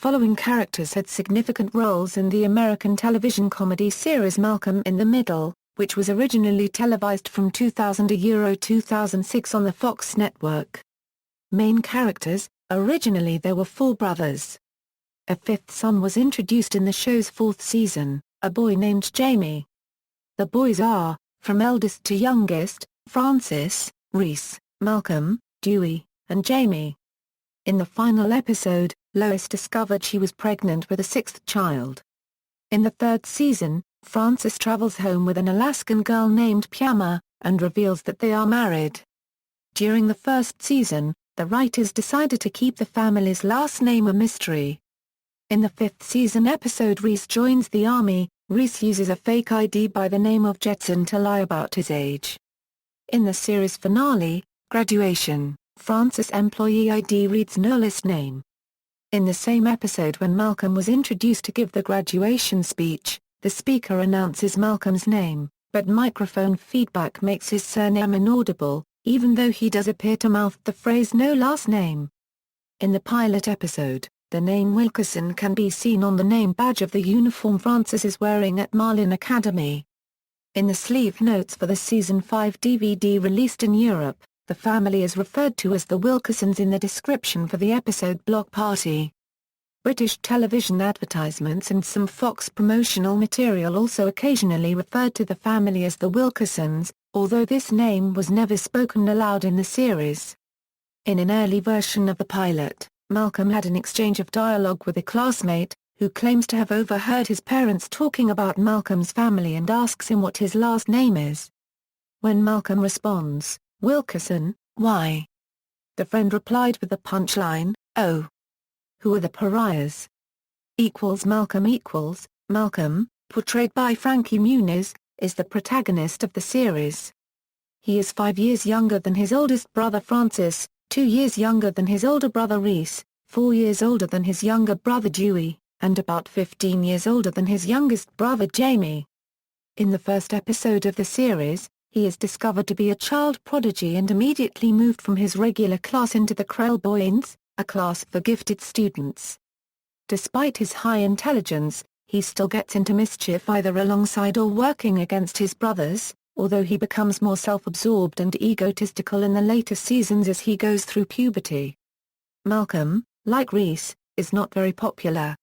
following characters had significant roles in the American television comedy series Malcolm in the Middle, which was originally televised from 2000 to 2006 on the Fox network. Main characters: originally there were four brothers. A fifth son was introduced in the show's fourth season, a boy named Jamie. The boys are, from eldest to youngest, Francis, Reese, Malcolm, Dewey, and Jamie. In the final episode, Lois discovered she was pregnant with a sixth child. In the third season, Francis travels home with an Alaskan girl named Pyama, and reveals that they are married. During the first season, the writers decided to keep the family's last name a mystery. In the fifth season episode Reese joins the army, Reese uses a fake ID by the name of Jetson to lie about his age. In the series finale, Graduation, Francis' employee ID reads Noel's name. In the same episode when Malcolm was introduced to give the graduation speech, the speaker announces Malcolm's name, but microphone feedback makes his surname inaudible, even though he does appear to mouth the phrase "no last name." In the pilot episode, the name Wilkerson can be seen on the name badge of the uniform Francis is wearing at Marlin Academy. In the sleeve notes for the Season 5 DVD released in Europe, the family is referred to as the Wilkersons in the description for the episode Block Party. British television advertisements and some Fox promotional material also occasionally referred to the family as the Wilkersons, although this name was never spoken aloud in the series. In an early version of the pilot, Malcolm had an exchange of dialogue with a classmate, who claims to have overheard his parents talking about Malcolm's family and asks him what his last name is. When Malcolm responds, "Wilkerson, why?" the friend replied with the punchline, "Oh. Who are the pariahs?" Malcolm, portrayed by Frankie Muniz, is the protagonist of the series. He is 5 years younger than his oldest brother Francis, 2 years younger than his older brother Reese, 4 years older than his younger brother Dewey, and about 15 years older than his youngest brother Jamie. In the first episode of the series, he is discovered to be a child prodigy and immediately moved from his regular class into the Krellboynes, a class for gifted students. Despite his high intelligence, he still gets into mischief either alongside or working against his brothers, although he becomes more self-absorbed and egotistical in the later seasons as he goes through puberty. Malcolm, like Reese, is not very popular.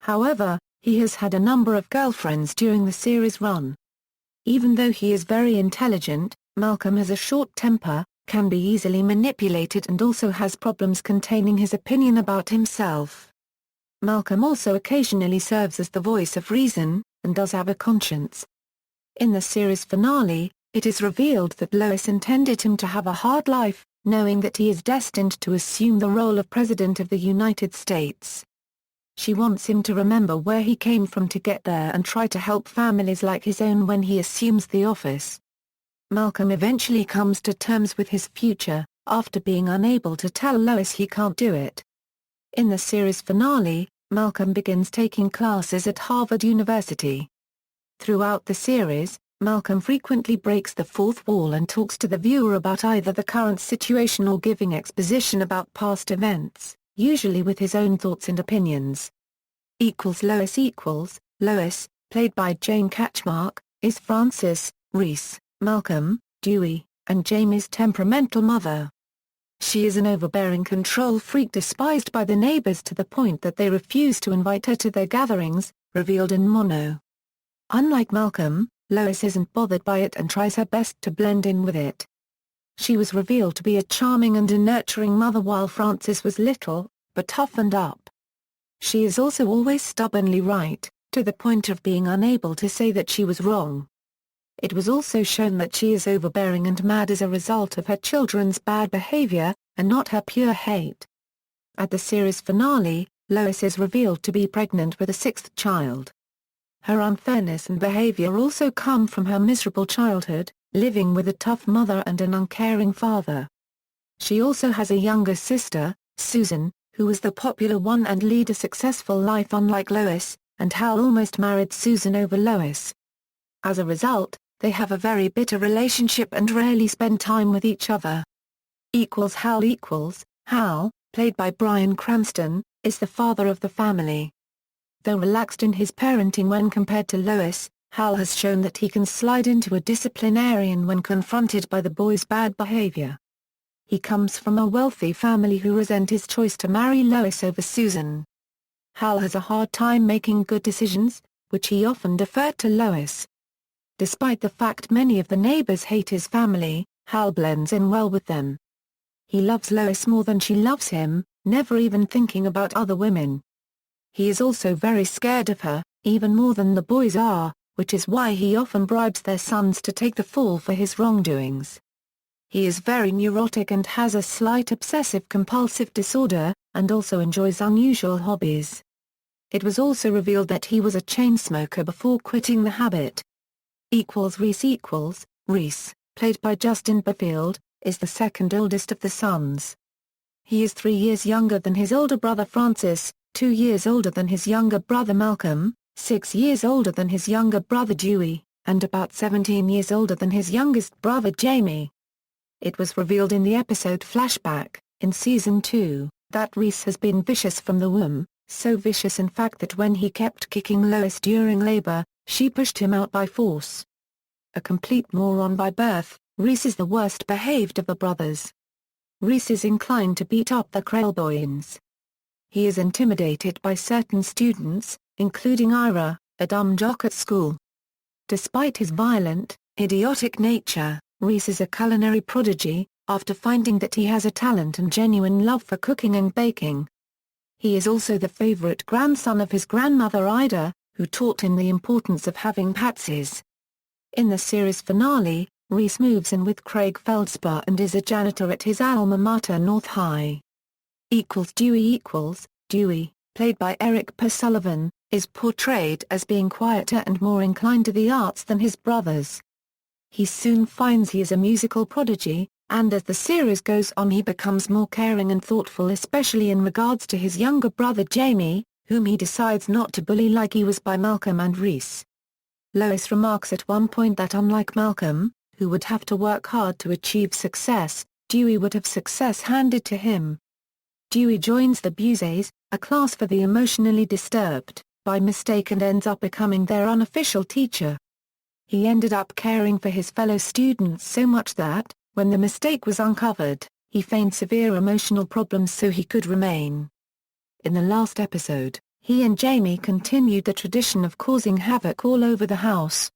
However, he has had a number of girlfriends during the series run. Even though he is very intelligent, Malcolm has a short temper, can be easily manipulated and also has problems containing his opinion about himself. Malcolm also occasionally serves as the voice of reason, and does have a conscience. In the series finale, it is revealed that Lois intended him to have a hard life, knowing that he is destined to assume the role of President of the United States. She wants him to remember where he came from to get there and try to help families like his own when he assumes the office. Malcolm eventually comes to terms with his future, after being unable to tell Lois he can't do it. In the series finale, Malcolm begins taking classes at Harvard University. Throughout the series, Malcolm frequently breaks the fourth wall and talks to the viewer about either the current situation or giving exposition about past events, usually with his own thoughts and opinions. Lois, played by Jane Catchmark, is Francis, Reese, Malcolm, Dewey, and Jamie's temperamental mother. She is an overbearing control freak despised by the neighbors to the point that they refuse to invite her to their gatherings, revealed in Mono. Unlike Malcolm, Lois isn't bothered by it and tries her best to blend in with it. She was revealed to be a charming and a nurturing mother while Francis was little, but toughened up. She is also always stubbornly right, to the point of being unable to say that she was wrong. It was also shown that she is overbearing and mad as a result of her children's bad behavior, and not her pure hate. At the series finale, Lois is revealed to be pregnant with a sixth child. Her unfairness and behavior also come from her miserable childhood, living with a tough mother and an uncaring father. She also has a younger sister, Susan, who was the popular one and lead a successful life unlike Lois, and Hal almost married Susan over Lois. As a result, they have a very bitter relationship and rarely spend time with each other. Hal, played by Bryan Cranston, is the father of the family. Though relaxed in his parenting when compared to Lois, Hal has shown that he can slide into a disciplinarian when confronted by the boy's bad behavior. He comes from a wealthy family who resent his choice to marry Lois over Susan. Hal has a hard time making good decisions, which he often deferred to Lois. Despite the fact many of the neighbors hate his family, Hal blends in well with them. He loves Lois more than she loves him, never even thinking about other women. He is also very scared of her, even more than the boys are, which is why he often bribes their sons to take the fall for his wrongdoings. He is very neurotic and has a slight obsessive-compulsive disorder, and also enjoys unusual hobbies. It was also revealed that he was a chain smoker before quitting the habit. Reese, played by Justin Barfield, is the second oldest of the sons. He is 3 years younger than his older brother Francis, 2 years older than his younger brother Malcolm, 6 years older than his younger brother Dewey, and about 17 years older than his youngest brother Jamie. It was revealed in the episode Flashback, in Season 2, that Reese has been vicious from the womb, so vicious in fact that when he kept kicking Lois during labor, she pushed him out by force. A complete moron by birth, Reese is the worst behaved of the brothers. Reese is inclined to beat up the Krelboynes. He is intimidated by certain students, including Ira, a dumb jock at school. Despite his violent, idiotic nature, Reese is a culinary prodigy, after finding that he has a talent and genuine love for cooking and baking. He is also the favorite grandson of his grandmother Ida, who taught him the importance of having patsies. In the series finale, Reese moves in with Craig Feldspar and is a janitor at his alma mater North High. Dewey, played by Eric Per Sullivan, is portrayed as being quieter and more inclined to the arts than his brothers. He soon finds he is a musical prodigy, and as the series goes on he becomes more caring and thoughtful, especially in regards to his younger brother Jamie, whom he decides not to bully like he was by Malcolm and Reese. Lois remarks at one point that unlike Malcolm, who would have to work hard to achieve success, Dewey would have success handed to him. Dewey joins the Buses, a class for the emotionally disturbed, by mistake and ends up becoming their unofficial teacher. He ended up caring for his fellow students so much that, when the mistake was uncovered, he feigned severe emotional problems so he could remain. In the last episode, he and Jamie continued the tradition of causing havoc all over the house.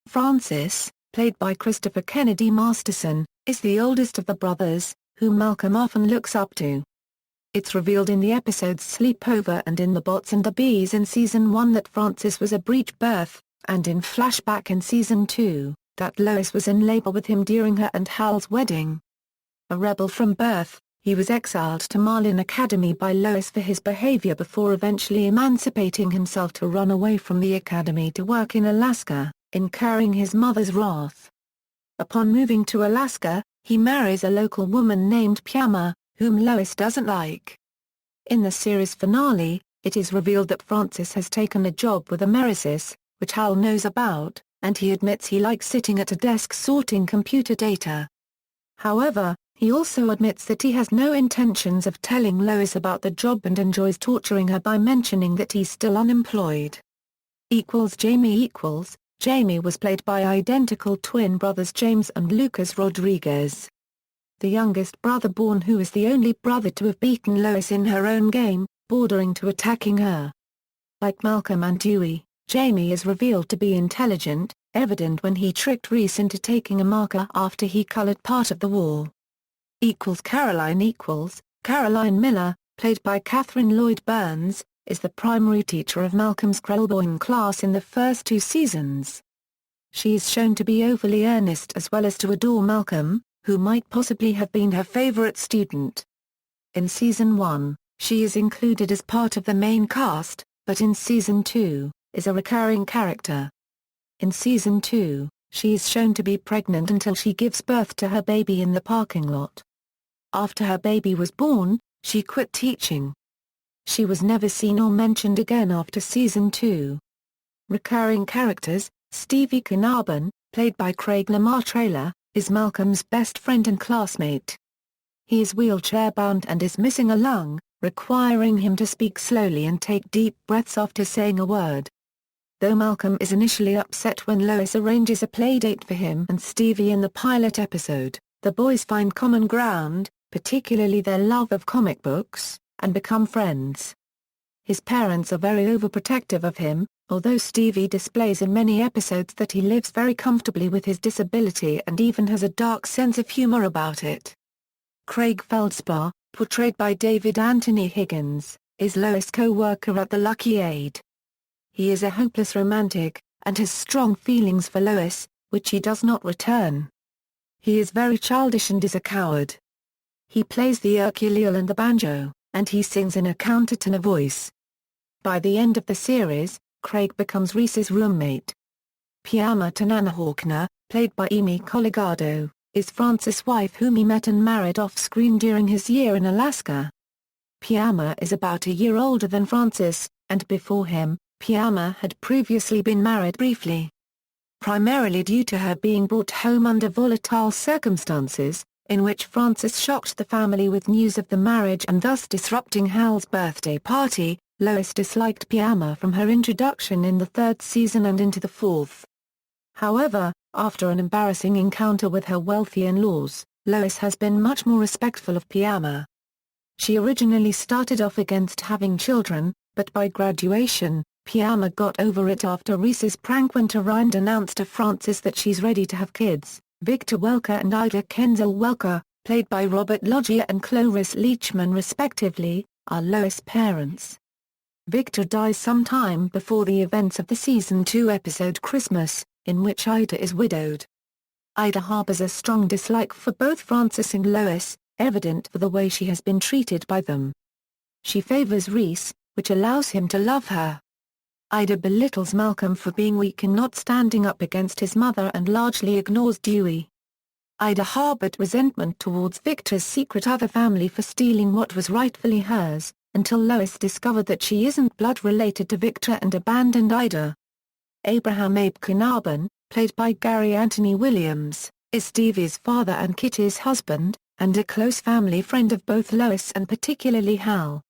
Francis, played by Christopher Kennedy Masterson, is the oldest of the brothers, whom Malcolm often looks up to. It's revealed in the episodes Sleepover and in The Bots and the Bees in Season 1 that Francis was a breech birth, and in Flashback in Season 2, that Lois was in labor with him during her and Hal's wedding. A rebel from birth, he was exiled to Marlin Academy by Lois for his behavior before eventually emancipating himself to run away from the academy to work in Alaska, incurring his mother's wrath. Upon moving to Alaska, he marries a local woman named Pyama, whom Lois doesn't like. In the series finale, it is revealed that Francis has taken a job with Amerisys, which Hal knows about, and he admits he likes sitting at a desk sorting computer data. However, he also admits that he has no intentions of telling Lois about the job and enjoys torturing her by mentioning that he's still unemployed. Jamie was played by identical twin brothers James and Lucas Rodriguez. The youngest brother born, who is the only brother to have beaten Lois in her own game, bordering to attacking her. Like Malcolm and Dewey, Jamie is revealed to be intelligent, evident when he tricked Reese into taking a marker after he colored part of the wall. Caroline Miller, played by Catherine Lloyd Burns, is the primary teacher of Malcolm's Krelboyne class in the first 2 seasons. She is shown to be overly earnest as well as to adore Malcolm, who might possibly have been her favorite student. In Season 1, she is included as part of the main cast, but in Season 2, is a recurring character. In Season 2, she is shown to be pregnant until she gives birth to her baby in the parking lot. After her baby was born, she quit teaching. She was never seen or mentioned again after Season 2. Recurring characters: Stevie Carnarvon, played by Craig Lamar Traylor, is Malcolm's best friend and classmate. He is wheelchair-bound and is missing a lung, requiring him to speak slowly and take deep breaths after saying a word. Though Malcolm is initially upset when Lois arranges a playdate for him and Stevie in the pilot episode, the boys find common ground, particularly their love of comic books, and become friends. His parents are very overprotective of him, although Stevie displays in many episodes that he lives very comfortably with his disability and even has a dark sense of humor about it. Craig Feldspar, portrayed by David Anthony Higgins, is Lois' co-worker at the Lucky Aid. He is a hopeless romantic, and has strong feelings for Lois, which he does not return. He is very childish and is a coward. He plays the ukulele and the banjo, and he sings in a countertenor voice. By the end of the series, Craig becomes Reese's roommate. Piama Tananahawkner, played by Amy Colligado, is Francis' wife whom he met and married off-screen during his year in Alaska. Piama is about a year older than Francis, and before him, Piama had previously been married briefly. Primarily due to her being brought home under volatile circumstances, in which Francis shocked the family with news of the marriage and thus disrupting Hal's birthday party, Lois disliked Piama from her introduction in the third season and into the fourth. However, after an embarrassing encounter with her wealthy in-laws, Lois has been much more respectful of Piama. She originally started off against having children, but by graduation, Piama got over it after Reese's prank when Tarine announced to Francis that she's ready to have kids. Victor Welker and Ida Kenzel Welker, played by Robert Loggia and Cloris Leachman respectively, are Lois' parents. Victor dies sometime before the events of the Season 2 episode Christmas, in which Ida is widowed. Ida harbors a strong dislike for both Francis and Lois, evident for the way she has been treated by them. She favors Reese, which allows him to love her. Ida belittles Malcolm for being weak and not standing up against his mother and largely ignores Dewey. Ida harbored resentment towards Victor's secret other family for stealing what was rightfully hers, until Lois discovered that she isn't blood-related to Victor and abandoned Ida. Abraham Abe Carnarvon, played by Gary Anthony Williams, is Stevie's father and Kitty's husband, and a close family friend of both Lois and particularly Hal.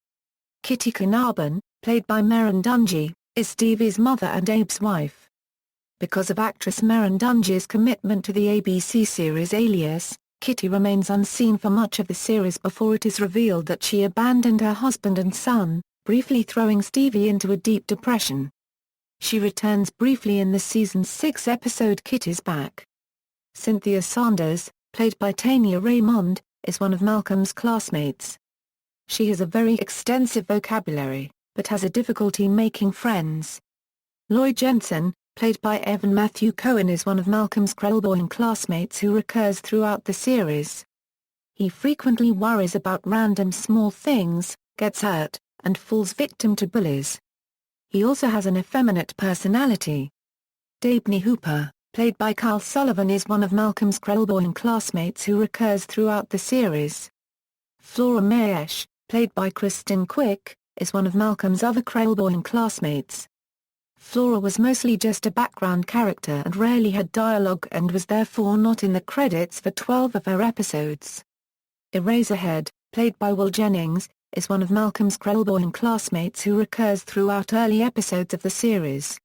Kitty Carnarvon, played by Merrin Dungey, is Stevie's mother and Abe's wife. Because of actress Merrin Dungey's commitment to the ABC series Alias, Kitty remains unseen for much of the series before it is revealed that she abandoned her husband and son, briefly throwing Stevie into a deep depression. She returns briefly in the season 6 episode Kitty's Back. Cynthia Sanders, played by Tanya Raymond, is one of Malcolm's classmates. She has a very extensive vocabulary, but has a difficulty making friends. Lloyd Jensen, played by Evan Matthew Cohen, is one of Malcolm's Krellboyne classmates who recurs throughout the series. He frequently worries about random small things, gets hurt, and falls victim to bullies. He also has an effeminate personality. Dabney Hooper, played by Carl Sullivan, is one of Malcolm's Krellboyne classmates who recurs throughout the series. Flora Mayesh, played by Kristen Quick, is one of Malcolm's other Krellboyne classmates. Flora was mostly just a background character and rarely had dialogue and was therefore not in the credits for 12 of her episodes. Eraserhead, played by Will Jennings, is one of Malcolm's Krellboyne classmates who recurs throughout early episodes of the series.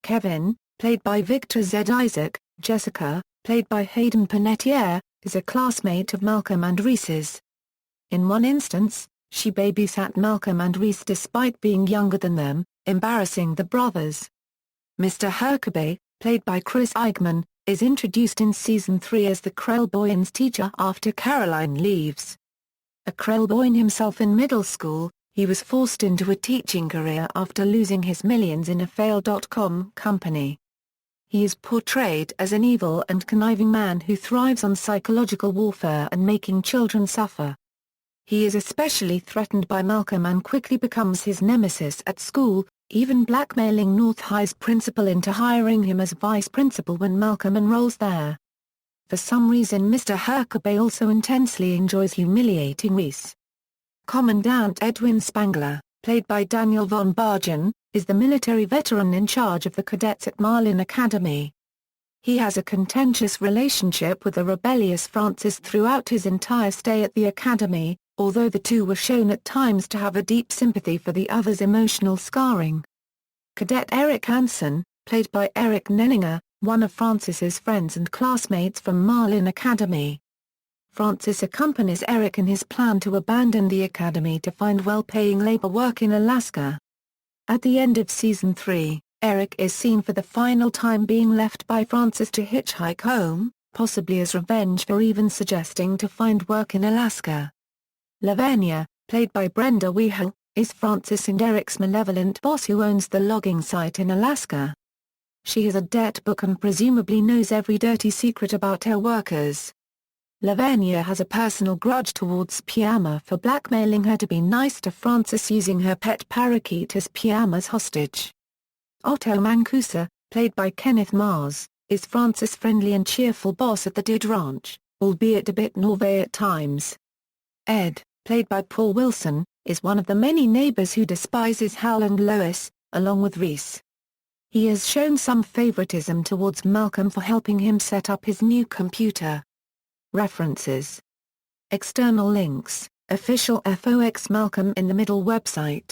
Kevin, played by Victor Z. Isaac, Jessica, played by Hayden Panettiere, is a classmate of Malcolm and Reese's. In one instance, she babysat Malcolm and Reese despite being younger than them, embarrassing the brothers. Mr. Huckabee, played by Chris Eichman, is introduced in Season 3 as the Krellboyne's teacher after Caroline leaves. A Krellboyne himself in middle school, he was forced into a teaching career after losing his millions in a failed dot-com company. He is portrayed as an evil and conniving man who thrives on psychological warfare and making children suffer. He is especially threatened by Malcolm and quickly becomes his nemesis at school, even blackmailing North High's principal into hiring him as vice principal when Malcolm enrolls there. For some reason Mr. Huckabee also intensely enjoys humiliating Reese. Commandant Edwin Spangler, played by Daniel von Bargen, is the military veteran in charge of the cadets at Marlin Academy. He has a contentious relationship with the rebellious Francis throughout his entire stay at the Academy, although the two were shown at times to have a deep sympathy for the other's emotional scarring. Cadet Eric Hansen, played by Eric Nenninger, one of Francis's friends and classmates from Marlin Academy. Francis accompanies Eric in his plan to abandon the Academy to find well-paying labor work in Alaska. At the end of Season 3, Eric is seen for the final time being left by Francis to hitchhike home, possibly as revenge for even suggesting to find work in Alaska. Lavinia, played by Brenda Weigel, is Francis and Eric's malevolent boss who owns the logging site in Alaska. She has a debt book and presumably knows every dirty secret about her workers. Lavinia has a personal grudge towards Piama for blackmailing her to be nice to Francis using her pet parakeet as Piama's hostage. Otto Mancuso, played by Kenneth Mars, is Francis' friendly and cheerful boss at the Dude Ranch, albeit a bit naïve at times. Ed, played by Paul Wilson, is one of the many neighbors who despises Hal and Lois, along with Reese. He has shown some favoritism towards Malcolm for helping him set up his new computer. References. External links, official FOX Malcolm in the Middle website.